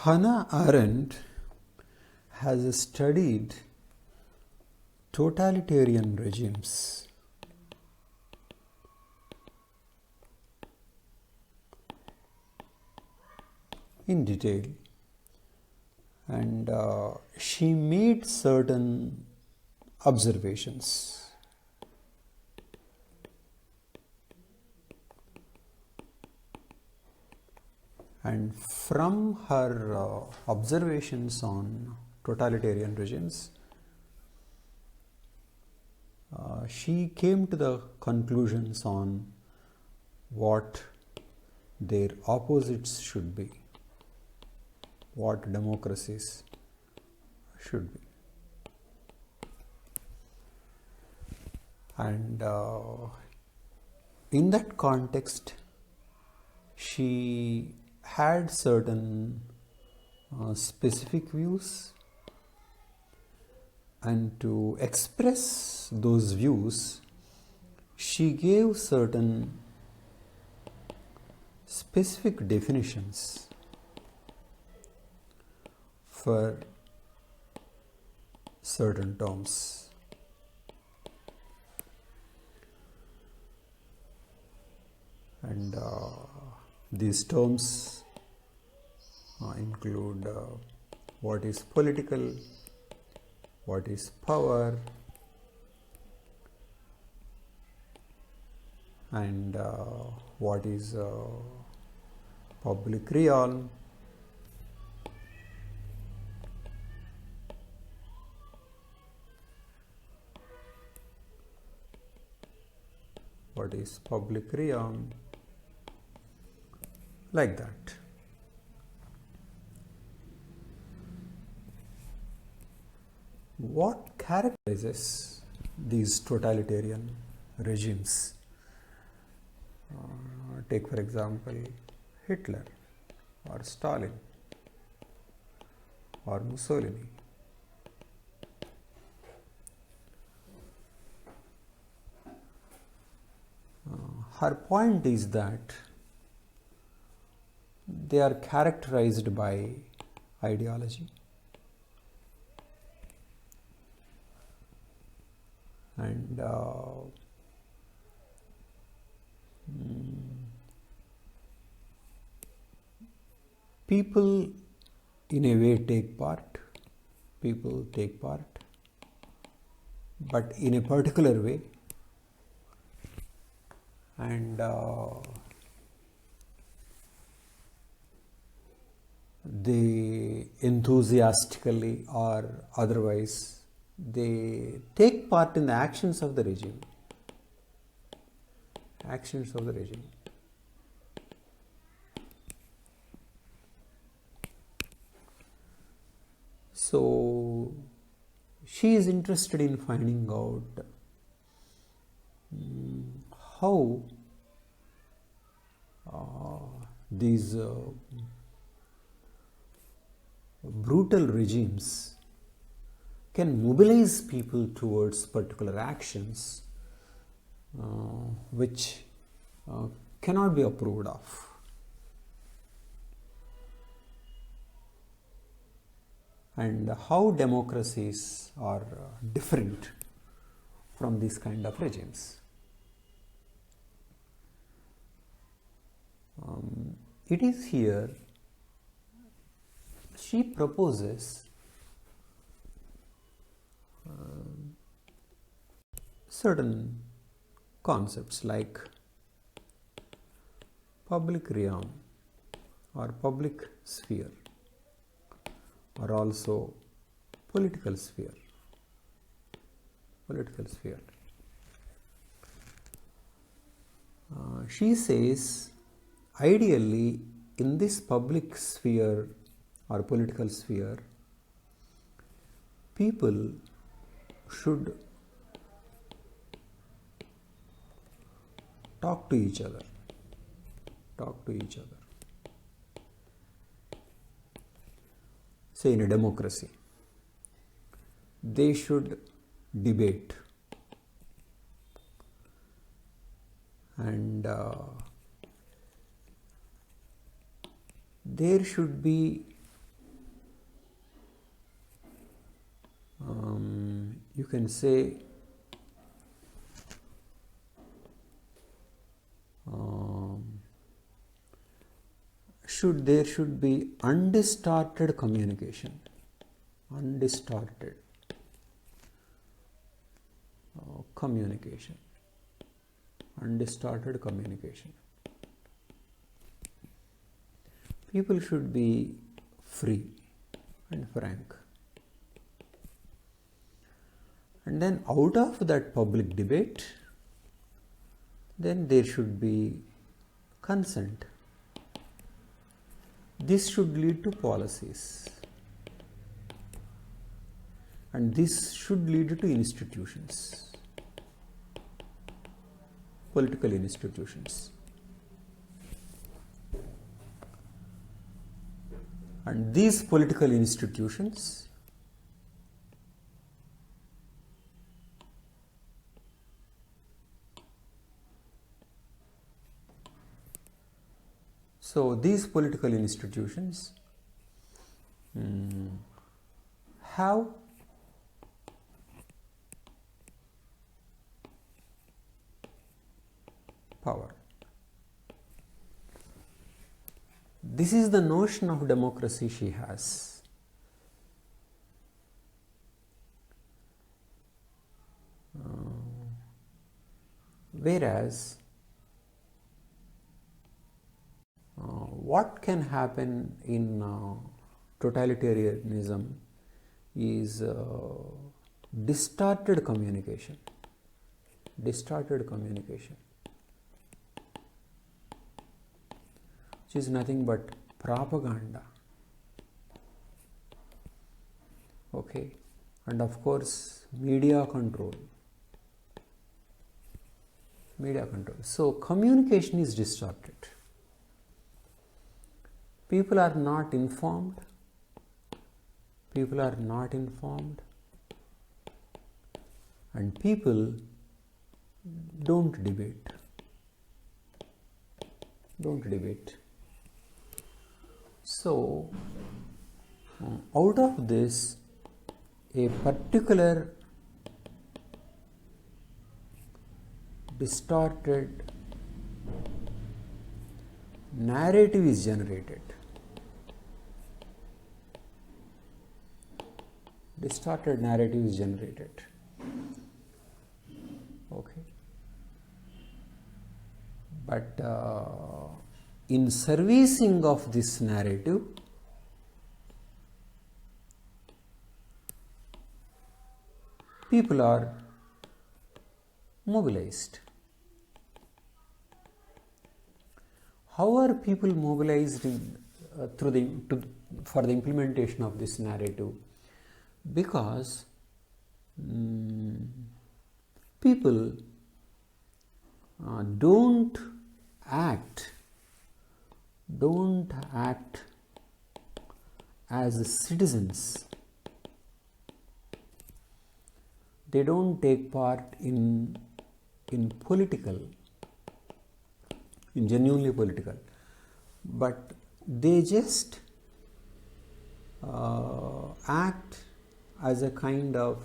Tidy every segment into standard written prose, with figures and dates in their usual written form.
Hannah Arendt has studied totalitarian regimes in detail, and she made certain observations. And from her observations on totalitarian regimes, she came to the conclusions on what their opposites should be, what democracies should be. And in that context, she had certain specific views, and to express those views, she gave certain specific definitions for certain terms. And these terms include what is political, what is power, and what is public realm, what is public realm, like that. What characterizes these totalitarian regimes? Take for example Hitler or Stalin or Mussolini. Her point is that they are characterized by ideology, and people in a way take part, but in a particular way, and they enthusiastically or otherwise they take part in the actions of the regime. So she is interested in finding out how these brutal regimes can mobilize people towards particular actions which cannot be approved of. And how democracies are different from these kind of regimes. It is here she proposes certain concepts like public realm or public sphere, or also political sphere. She says ideally in this public sphere or political sphere, people should talk to each other. Say in a democracy, they should debate, and there should be you can say there should be undistorted communication, undistorted communication, undistorted communication. People should be free and frank. And then out of that public debate, then there should be consent. This should lead to policies. And this should lead to institutions, political institutions. And these political institutions have power. This is the notion of democracy she has. Whereas what can happen in totalitarianism is distorted communication, which is nothing but propaganda. Okay, and of course media control. So communication is distorted. People are not informed. And people don't debate. So, out of this, a particular distorted narrative is generated. Okay. But in servicing of this narrative, people are mobilized. How are people mobilized for the implementation of this narrative? Because people don't act as citizens. They don't take part in genuinely political, but they just act as a kind of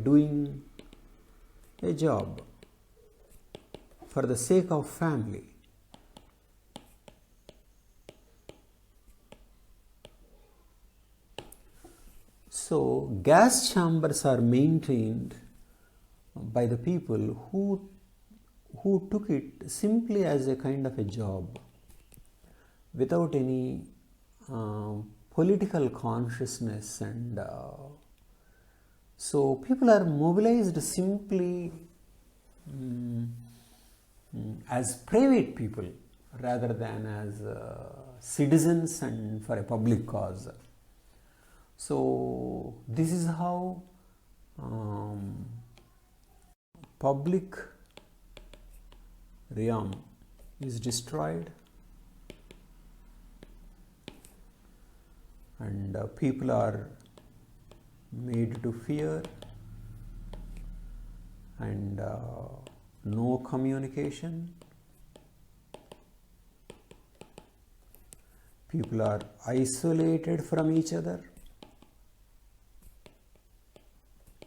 doing a job for the sake of family. So gas chambers are maintained by the people who took it simply as a kind of a job, without any political consciousness, and so people are mobilized simply as private people rather than as citizens and for a public cause. So this is how public realm is destroyed, and people are made to fear, and no communication. People are isolated from each other.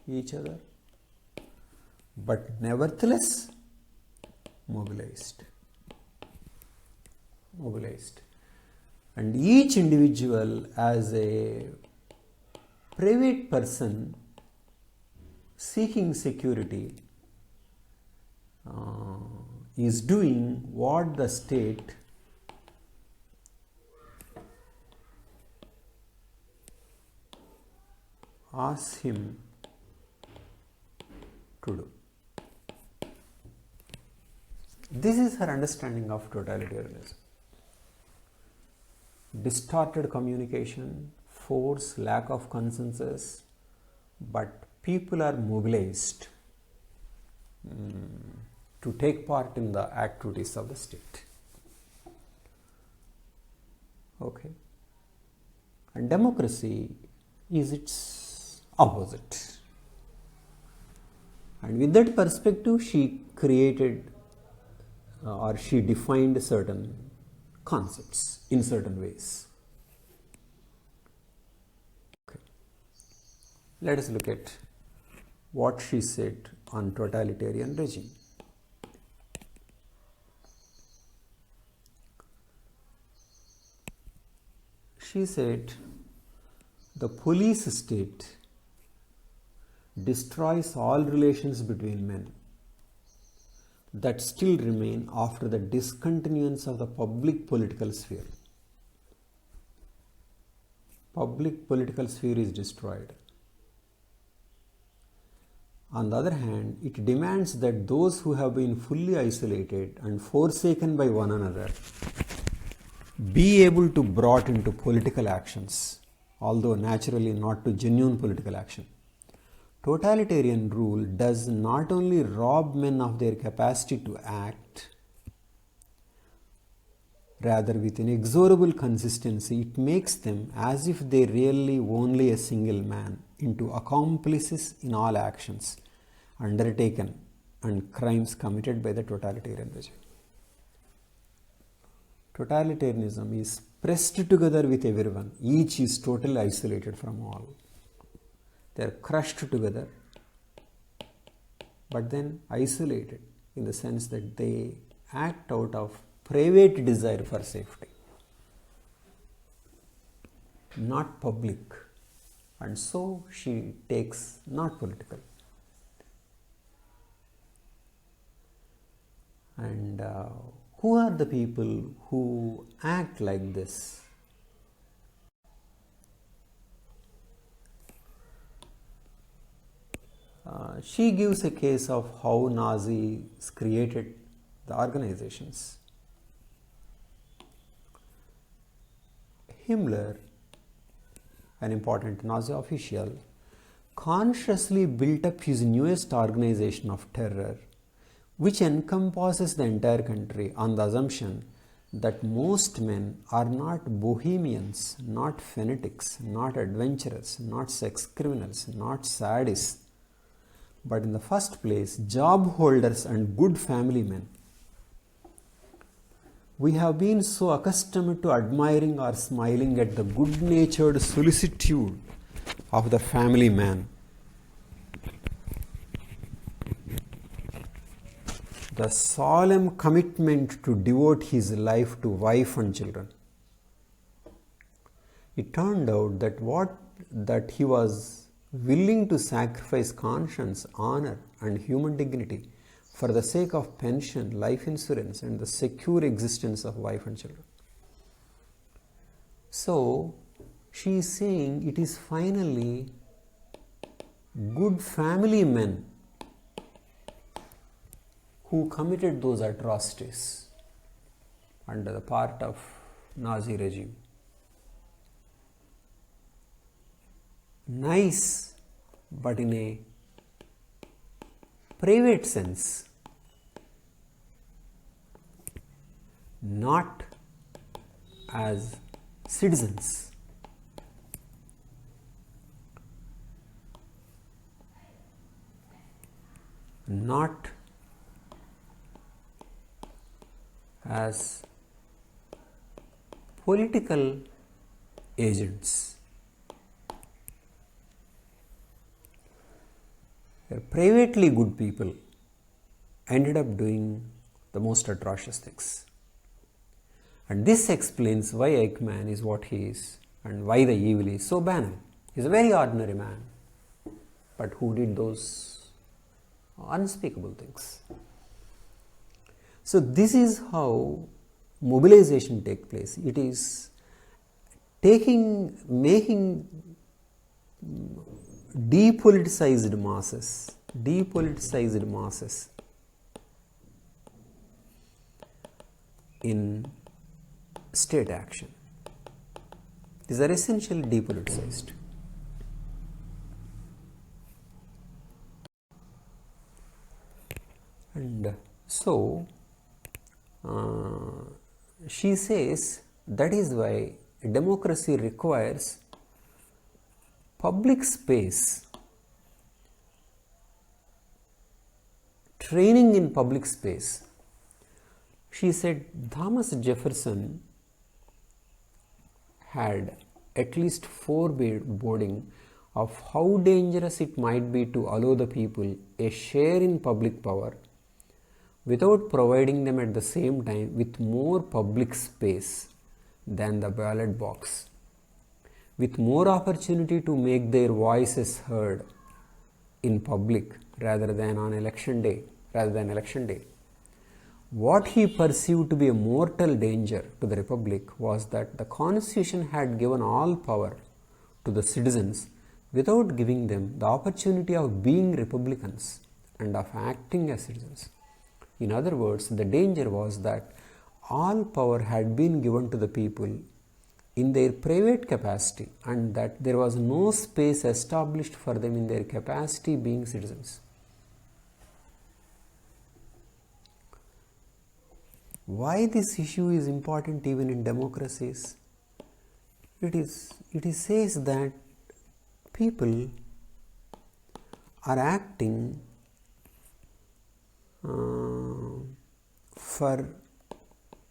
each other, but nevertheless mobilized. And each individual as a private person seeking security is doing what the state asks him to do. This is her understanding of totalitarianism. Distorted communication, force, lack of consensus, but people are mobilized to take part in the activities of the state. Okay. And democracy is its opposite. And with that perspective, she created or she defined certain concepts in certain ways. Okay. Let us look at what she said on totalitarian regime. She said, the police state destroys all relations between men that still remain after the discontinuance of the public political sphere. Public political sphere is destroyed. On the other hand, it demands that those who have been fully isolated and forsaken by one another be able to brought into political actions, although naturally not to genuine political action. Totalitarian rule does not only rob men of their capacity to act, rather with inexorable consistency, it makes them as if they really only a single man into accomplices in all actions undertaken and crimes committed by the totalitarian regime. Totalitarianism is pressed together with everyone. Each is totally isolated from all. They are crushed together, but then isolated in the sense that they act out of private desire for safety, not public. And so she takes not political. And who are the people who act like this? She gives a case of how Nazis created the organizations. Himmler, an important Nazi official, consciously built up his newest organization of terror, which encompasses the entire country on the assumption that most men are not bohemians, not fanatics, not adventurers, not sex criminals, not sadists, but in the first place, job holders and good family men. We have been so accustomed to admiring or smiling at the good-natured solicitude of the family man, the solemn commitment to devote his life to wife and children. It turned out that he was willing to sacrifice conscience, honor, and human dignity for the sake of pension, life insurance, and the secure existence of wife and children. So, she is saying it is finally good family men who committed those atrocities under the part of Nazi regime. Nice, but in a private sense, not as citizens. Not as political agents. where privately good people ended up doing the most atrocious things. And this explains why Eggman is what he is and why the evil is so banal. He's a very ordinary man, but who did those unspeakable things. So this is how mobilization takes place. It is making depoliticized masses in state action. These are essentially depoliticized. And so she says that is why democracy requires public space, training in public space. She said Thomas Jefferson had at least foreboding of how dangerous it might be to allow the people a share in public power without providing them at the same time with more public space than the ballot box, with more opportunity to make their voices heard in public rather than election day. What he perceived to be a mortal danger to the Republic was that the Constitution had given all power to the citizens without giving them the opportunity of being Republicans and of acting as citizens. In other words, the danger was that all power had been given to the people in their private capacity and that there was no space established for them in their capacity being citizens. Why this issue is important even in democracies? It says that people are acting for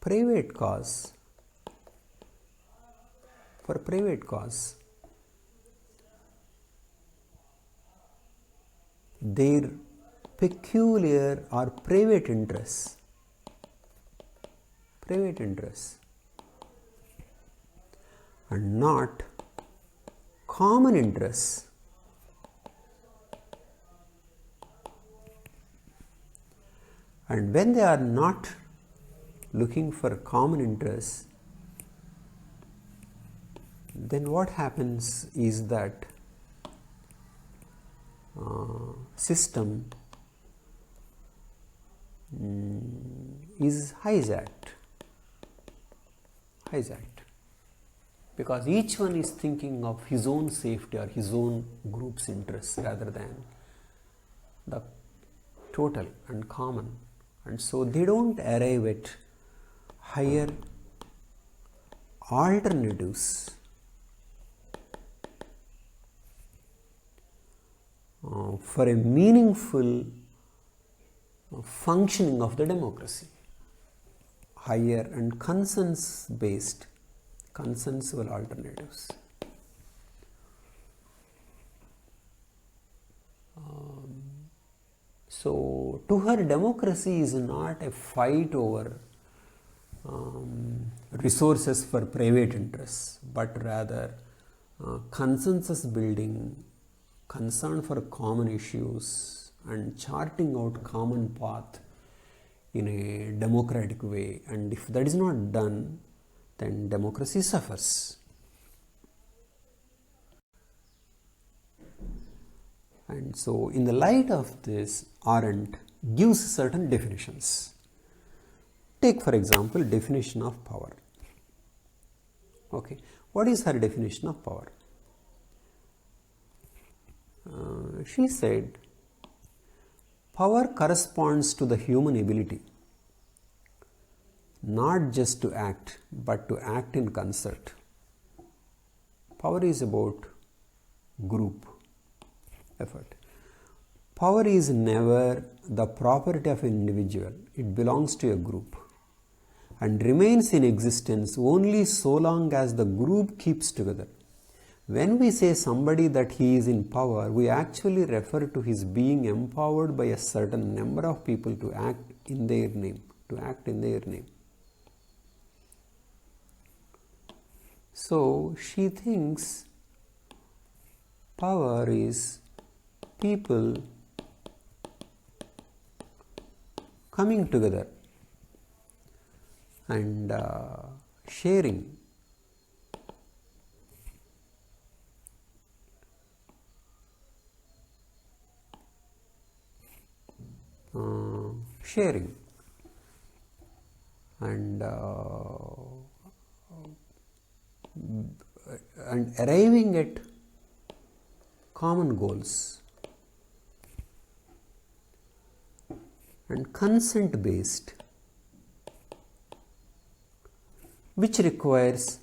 private cause. Their peculiar or private interests and not common interests. And when they are not looking for common interests, then what happens is that system is hijacked because each one is thinking of his own safety or his own group's interests rather than the total and common, and so they don't arrive at higher alternatives for a meaningful functioning of the democracy, higher and consensual alternatives. So to her, democracy is not a fight over resources for private interests, but rather consensus building, concern for common issues, and charting out common path in a democratic way. And if that is not done, then democracy suffers. And so in the light of this, Arendt gives certain definitions. Take for example definition of power. Okay, what is her definition of power? She said, power corresponds to the human ability not just to act, but to act in concert. Power is about group effort. Power is never the property of an individual, it belongs to a group and remains in existence only so long as the group keeps together. When we say somebody that he is in power, we actually refer to his being empowered by a certain number of people to act in their name, So she thinks power is people coming together and sharing and arriving at common goals and consent based, which requires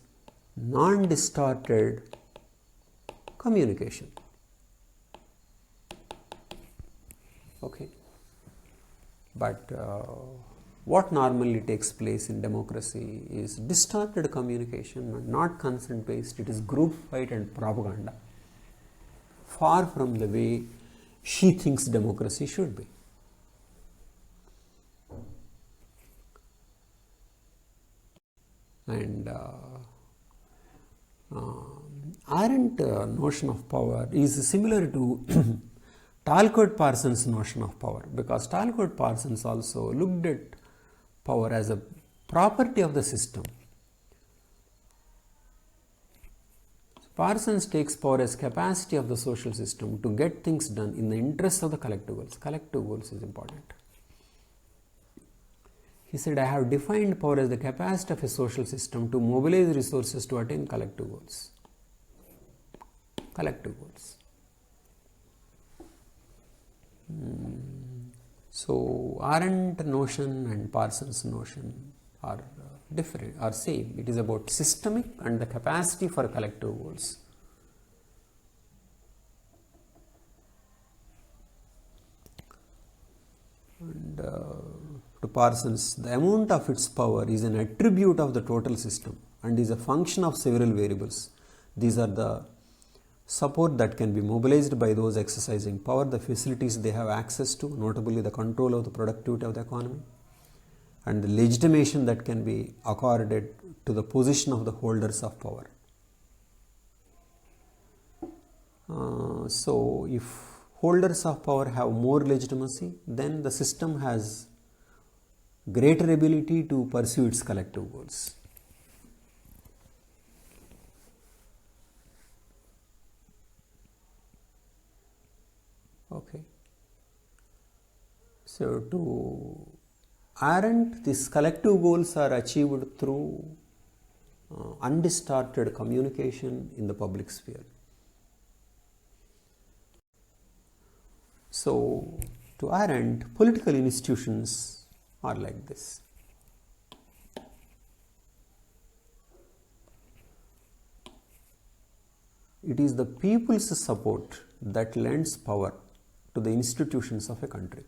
non-distorted communication. Okay, but what normally takes place in democracy is distorted communication and not consent based. It is group fight and propaganda, far from the way she thinks democracy should be. And Arendt notion of power is similar to Talcott Parsons' notion of power, because Talcott Parsons also looked at power as a property of the system. Parsons takes power as capacity of the social system to get things done in the interest of the collective goals. Collective goals is important. He said, I have defined power as the capacity of a social system to mobilize resources to attain collective goals. Collective goals. So Arendt notion and Parsons notion are different, are same. It is about systemic and the capacity for collective goals. And to Parsons, the amount of its power is an attribute of the total system and is a function of several variables. These are the support that can be mobilized by those exercising power, the facilities they have access to, notably the control of the productivity of the economy, and the legitimation that can be accorded to the position of the holders of power. So if holders of power have more legitimacy, then the system has greater ability to pursue its collective goals. Okay. So to Arendt, these collective goals are achieved through undistorted communication in the public sphere. So to Arendt, political institutions are like this. It is the people's support that lends power to the institutions of a country.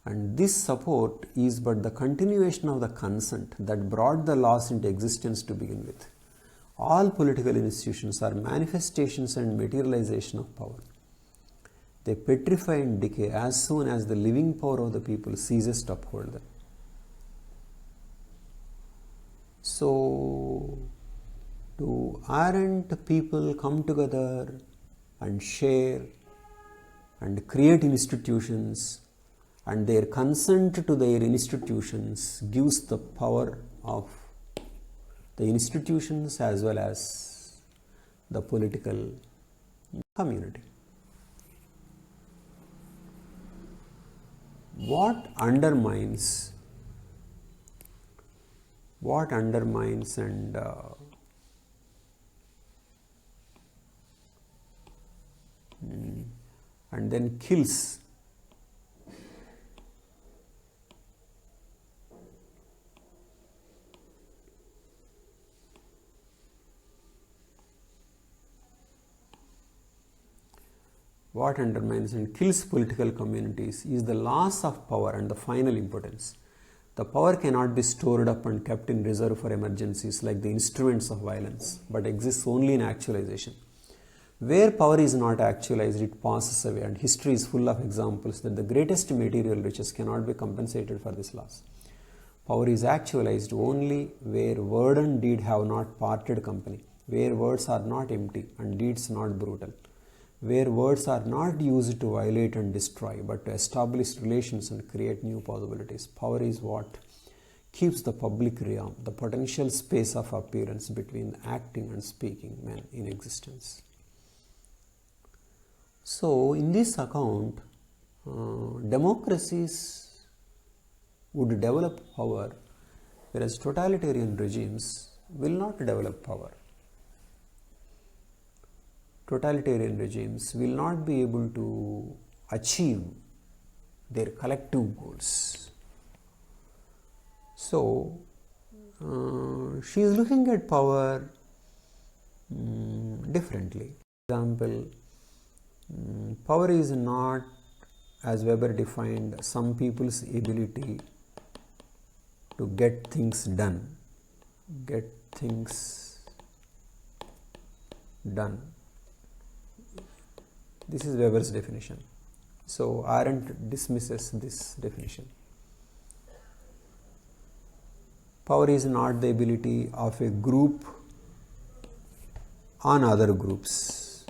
And this support is but the continuation of the consent that brought the laws into existence to begin with. All political institutions are manifestations and materialization of power. They petrify and decay as soon as the living power of the people ceases to uphold them. So, to Arendt, people come together and share and create institutions, and their consent to their institutions gives the power of the institutions as well as the political community. What undermines and then kills political communities is the loss of power and the final impotence. The power cannot be stored up and kept in reserve for emergencies like the instruments of violence, but exists only in actualization. Where power is not actualized, it passes away, and history is full of examples that the greatest material riches cannot be compensated for this loss. Power is actualized only where word and deed have not parted company, where words are not empty and deeds not brutal, where words are not used to violate and destroy, but to establish relations and create new possibilities. Power is what keeps the public realm, the potential space of appearance between acting and speaking men, in existence. So, in this account, democracies would develop power, whereas totalitarian regimes will not develop power. Totalitarian regimes will not be able to achieve their collective goals. So, she is looking at power differently. For example, power is not, as Weber defined, some people's ability to get things done. Get things done. This is Weber's definition. So, Arendt dismisses this definition. Power is not the ability of a group on other groups,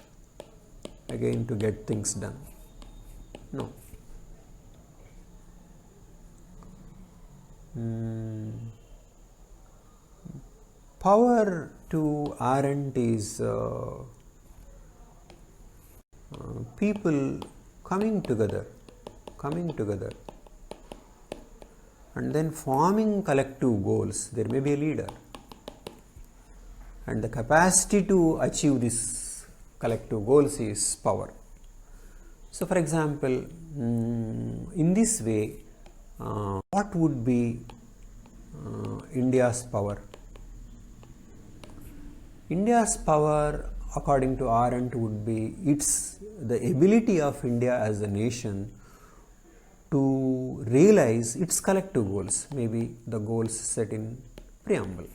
again, to get things done. No. Power to Arendt is people coming together and then forming collective goals. There may be a leader, and the capacity to achieve these collective goals is power. So, for example, in this way, what would be India's power? India's power, according to Arendt, would be the ability of India as a nation to realize its collective goals, maybe the goals set in preamble.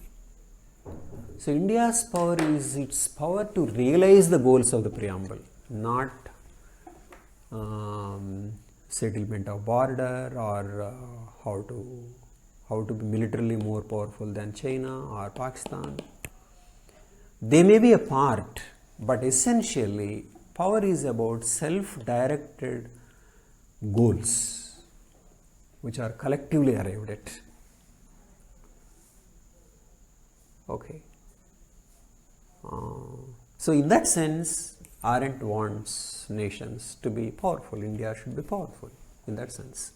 So, India's power is its power to realize the goals of the preamble, not settlement of border or how to be militarily more powerful than China or Pakistan. They may be a part, but essentially power is about self-directed goals which are collectively arrived at. Okay. So, in that sense, Arendt wants nations to be powerful. India should be powerful in that sense.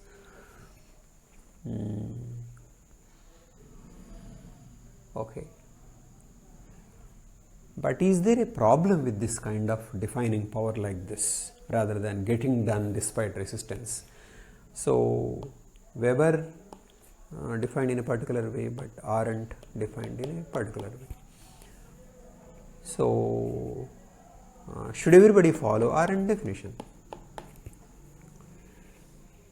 Okay. But is there a problem with this kind of defining power like this, rather than getting done despite resistance? So, Weber defined in a particular way, but Arendt defined in a particular way. So, should everybody follow Arendt definition?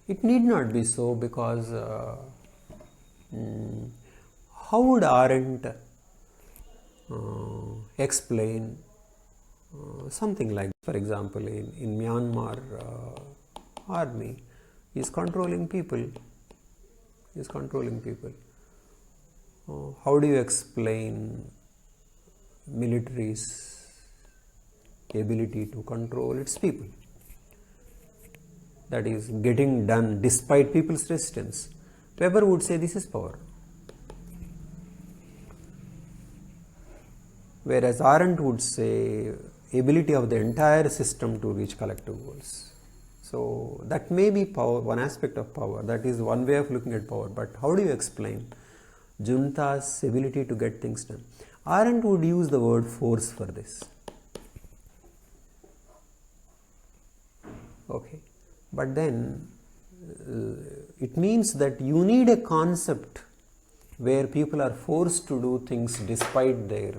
It need not be so, because how would Arendt explain something like, for example, in Myanmar army is controlling people. How do you explain military's ability to control its people? That is, getting done despite people's resistance. Weber would say this is power. Whereas Arendt would say ability of the entire system to reach collective goals. So, that may be power, one aspect of power. That is one way of looking at power. But how do you explain junta's ability to get things done? Arendt would use the word force for this. Okay. But then it means that you need a concept where people are forced to do things despite their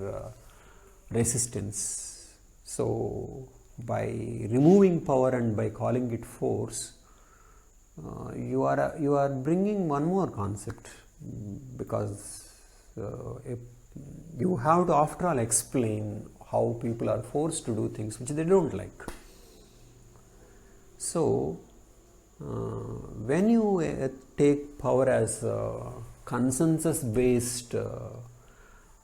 resistance. So, by removing power and by calling it force, you are bringing one more concept, because if you have to after all explain how people are forced to do things which they don't like. So when you take power as consensus based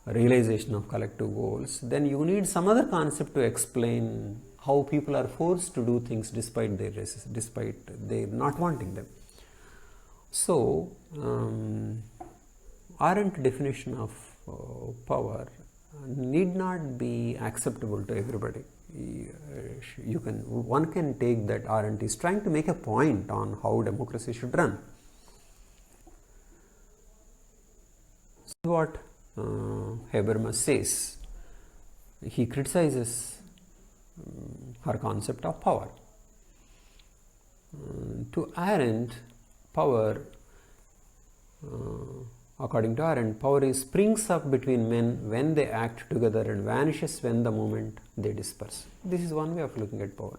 realization of collective goals, then you need some other concept to explain how people are forced to do things despite their not wanting them. So Arendt definition of power need not be acceptable to everybody. One can take that Arendt is trying to make a point on how democracy should run. So what Habermas says, he criticizes her concept of power. To Arendt, power, according to Arendt, power springs up between men when they act together and vanishes when the moment they disperse. This is one way of looking at power.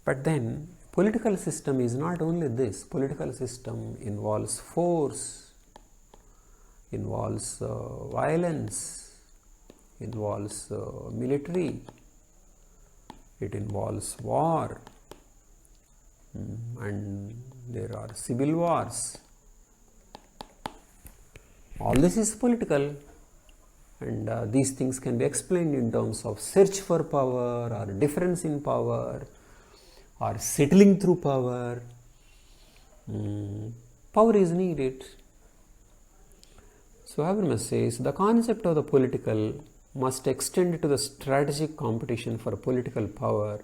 But then, political system is not only this. Political system involves force, involves violence, involves military, it involves war, and there are civil wars. All this is political, and these things can be explained in terms of search for power or difference in power or settling through power. Power is needed. So Habermas says the concept of the political must extend to the strategic competition for political power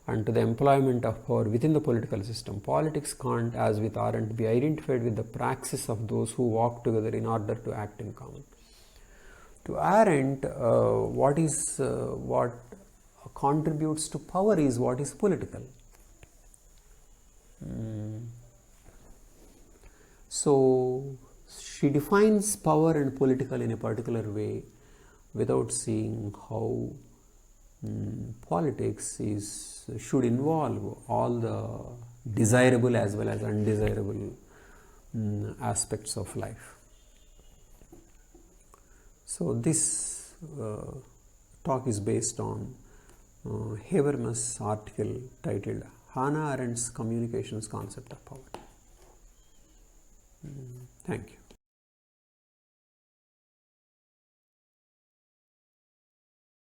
and to the employment of power within the political system. Politics can't, as with Arendt, be identified with the praxis of those who walk together in order to act in common. To Arendt, what contributes to power is what is political. So she defines power and political in a particular way without seeing how politics should involve all the desirable as well as undesirable aspects of life. So this talk is based on Habermas' article titled Hannah Arendt's Communications Concept of Power. Thank you.